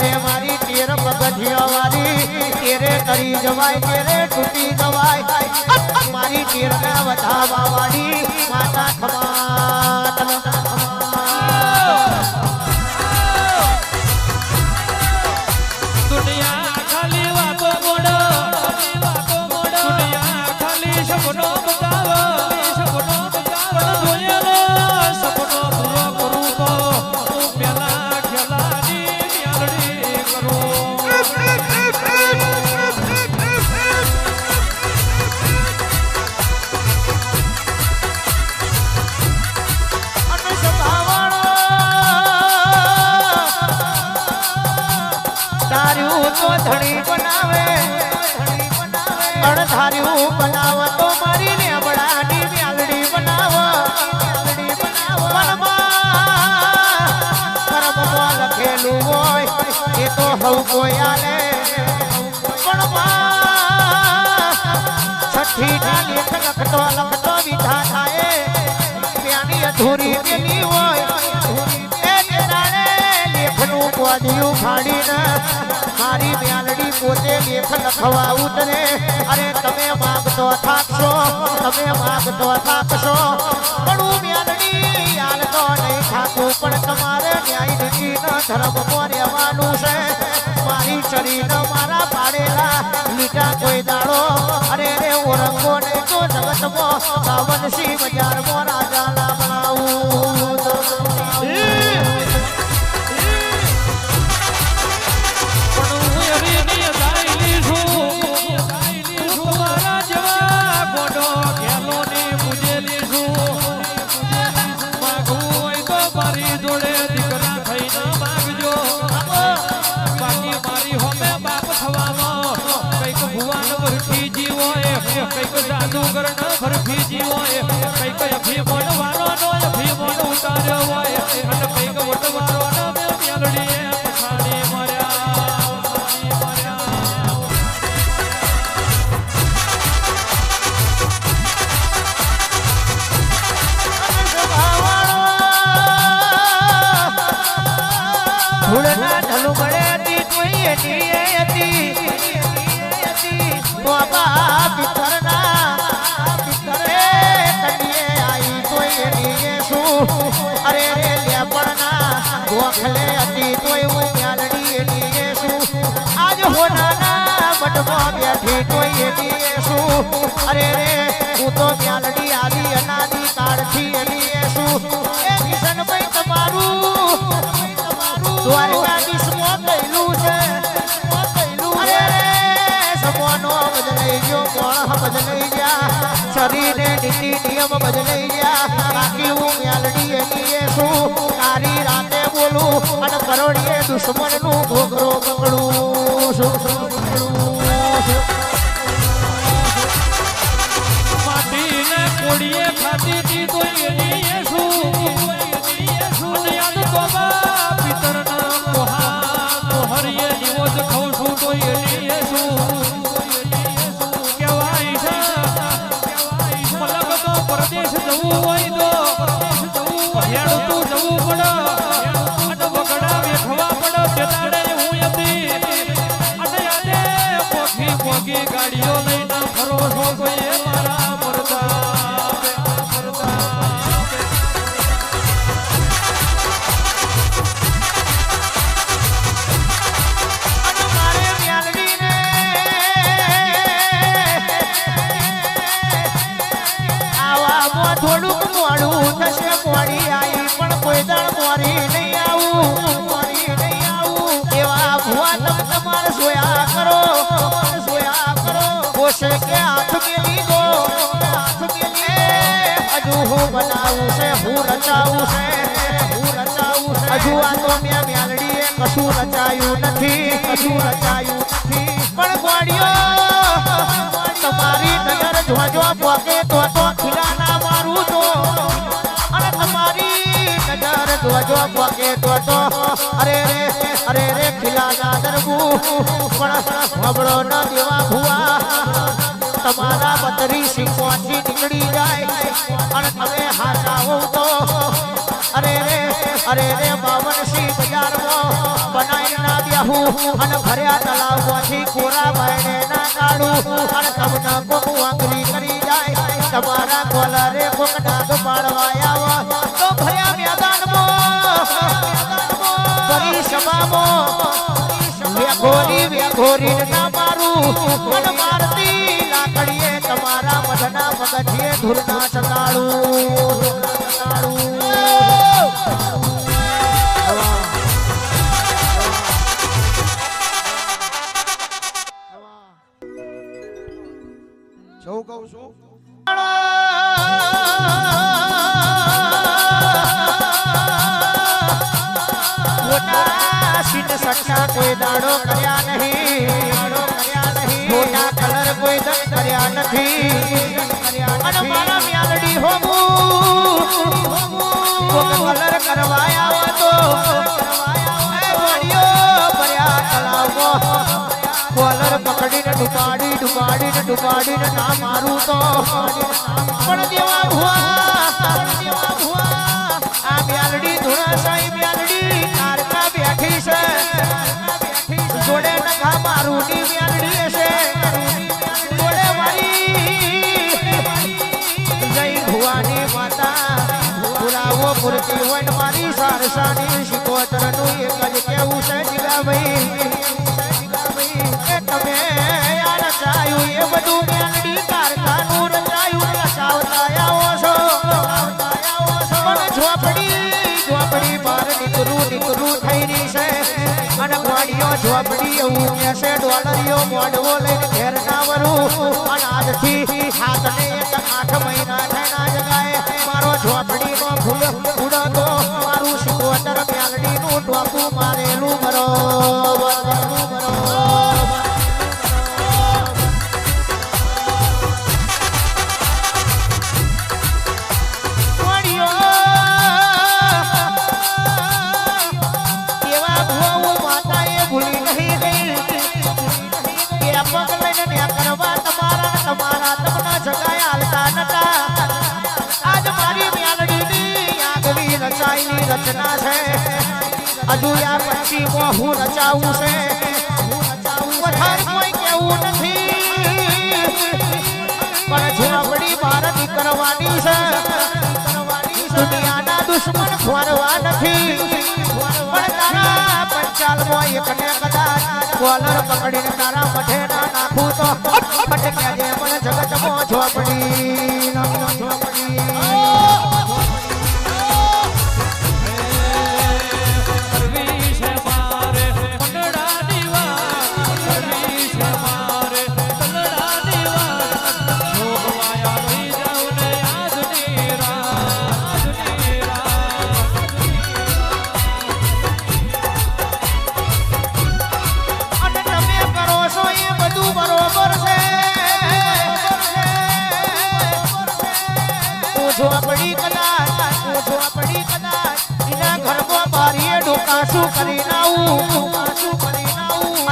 રે મારી તેર પગથિયા વાળી તેરે કરી જવાય તેરે તૂટી જવાય મારી તેર ના વધાવા વાળી માતા ખમાત દુનિયા ખાલી વાતો મોડો દુનિયા ખાલી સપનો બતાવો પણ જોયેલો સપનો પૂરો કરું તો હું પેલા ખેલાની મ્યાલડી કરું અને સભાવાળો ધાર્યું તો ધણી બનાવે અણધાર્યું બનાવ તો મારી લેબડાની મ્યાલડી બનાવ કર્મમાં લખેલું હોય એ તો હવ કોઈ આલે પણ છઠ્ઠી ના લેખ લખતો વિધા થાય ત્યાંની અધૂરી તેની હોય એ તેરાને લેખનું કોદિયું ફાડીને મારી મ્યાલડી પોતે લેખ લખવા ઉતરે અરે તમે માગતો થાકશો પણ હું મ્યાલડી હાલતો નહીં થાકું પણ તમારે ન્યાય નીતિના ધર્મમાં રહેવાનું છે મારી શરીર મારા પાડેલા લીટા કોઈ દાડો અરે રે ઓરંગો નહીં તો જગતમાં કાવનસી બજારમાં રાજાના બનાવું કઈક જાદુગર ન ફરફી જીવો કઈક અભિમન વાળો નો અભિમન ઉતાર્યો હોય અને કઈક વટવાળો નો મ્યાલડીએ પછાડી મર્યા ધૂળના ઢલુ મળે હતી કોઈ હતી બાબા પિતરના તડીએ આઈ તોય એની શું અરે રે લેપણના ગોખલે હતી તોય હું મ્યાલડી એની શું આજ હોનાના મઠમાં બેઠી તોય એની શું અરે રે હું તો મ્યાલડી આદિ અનાદિ કાળથી એની શું એ કિશનભાઈ તમારું દ્વારકાધીશમાં કહેલું છે બદલાઈ ગયા શરીરે નીતિ નિયમ બદલાઈ ગયા બાકી હું મ્યાલડી એની શું કારી રાતે બોલું અને કરોડીએ દુશ્મનનું ઘોઘરો પકડું માટીને કોડીએ ખાતી હતી તો એની શું યાદ તો પિતરના મોહરીએ જીવો જ ખાઉં છું તો એની શું પરદેશ જવું હોય તો હેડતું જવું પડે અને બગડા વેઠવા પડે બેટાડે હું હતી અને યાદે મોઘી ગાડીઓ લઈને ફરો છો કોઈ મારા મરતા થોડુંક મોડું થશે મોડી આવી પણ કોઈ દળ મોરી નહીં આવું એવા ભુવા તમ તમારે સોયા કરો કોશે કે હાથ મેલી ગો હજુ હું બનાવું છે હું રચાવું છે હજુ આ તો મેં મ્યાલડીએ કશું રચાયું નથી પણ ગોળીઓ તમારી નજર જોજો પોકે તો ખીલાના મારું તો અને તમારી નજર જોજો પોકે તો અરે રે ખીલાના દરબુ પણ હબળો ન દેવા ભુવા તમારા 32 સિંકોથી નીકળી જાય અને તમે હાચા હોવ તો અરે રે 52 બજારમાં બનાવી ના બેહું અને ભર્યા તલાવમાંથી કોરા ભાઈને ના કાઢું અને તમને કોક વાંગરી કરી જાય તમારા કોલરે કોક ડાગ પાડવા આવો તો ભર્યા મેદાનમાં ફરી સભામાં વેઘોરી ના મારું મન મારતી લાકડીએ તમારા મધના પગથિયે ધૂરના ચગાડું જવું કહું છું સટ્ટા કોઈ દાડો કર્યા નહીં મોટા કલર કોઈ દંડ કર્યા નથી અને મારા મ્યાલડી હોમું કલર કરવા આવો તો ભર્યા તલાવમાં કોલર પકડીને ડુબાડીને ના મારું તો પણ દેવા ભુવા આ મ્યાલડી ધુણાસાઈ મ્યાલડી તારકા બેઠી છે જોડે નખા મારું ની મ્યાલડી છે જોડે મારી જય ભુવાની માતા પુરાવો પૂરતી હોય ને મારી સારસાની શિકોતર નું એક જ કેવું છે જીગાભાઈ તમે આ રચાયું એ બધું મ્યાલડી કારખાનું રચાયું રચાવતા આવો છો પણ ઝોપડી બહાર નીકળું થઈ રહી છે અને વાડીઓ ઝોપડી એવું કે છે ડોલરીઓ મોઢવો લઈને ઘેર ના વરું અને આજથી 7 ને 8 મહિના થયા જગાએ મારો ઝોપડીનો ફૂલ ઉડતો મારું શિકોતર મ્યાલડીનું ટોપું મારેલું બરોબર તમારા તમને જગાયા હાલતા નતા આજ મારી મ્યાલડીની આગવી રચાઈની રચના છે હજુ આ પછીમાં હું રચાવું છે વધારે કોઈ કેવું નથી પણ ઝોપડી બહાર નીકળવાની છે દુનિયાના દુશ્મન ખોરવા નથી પણ તારા પંચાલમાં એકને કદાચ કોલર પકડીને તારા મઠે ના નાખું તો પટક્યા જે પણ જગતમાં ઝોપડી ઝોપડી કદાચ એના ઘરમાં બારીએ ડોકાશું કરી નાવું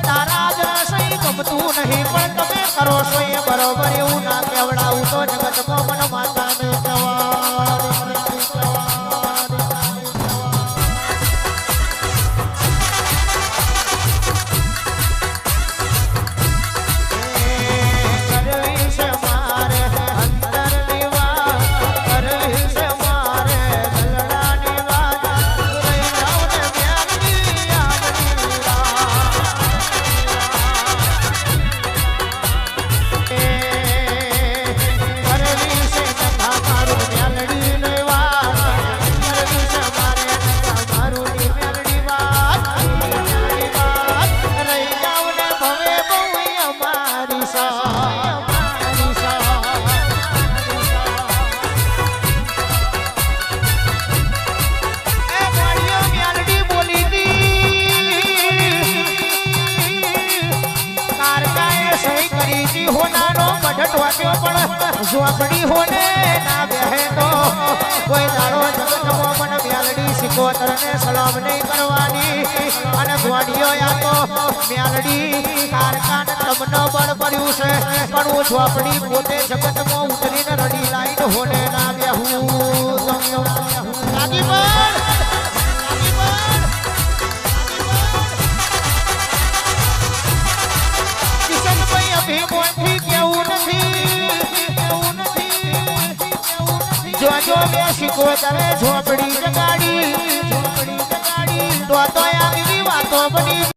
તારા જરાશય ગમતું નહીં પણ તમે કરો છો એ બરોબર એવું ના કેવડાવું તો જગતમાં મને માતાને ઝોપડી હોને ના બેહે તો કોઈ દાડો જગતમાં મને મ્યાલડી શિકોતર ને સલામ નહીં કરવાની અને ગોડીઓ યા તો મ્યાલડી કારખાન તમને બળ પડ્યું છે પણ હું ઝોપડી પોતે જગતમાં ઉતરીને રડી લાઈન હોને ના બેહું લાગી પણ મોંથી કેવું નથી જો જો બે શીખો તમે ઝોપડી જગાડી તો આગવી વાતો બની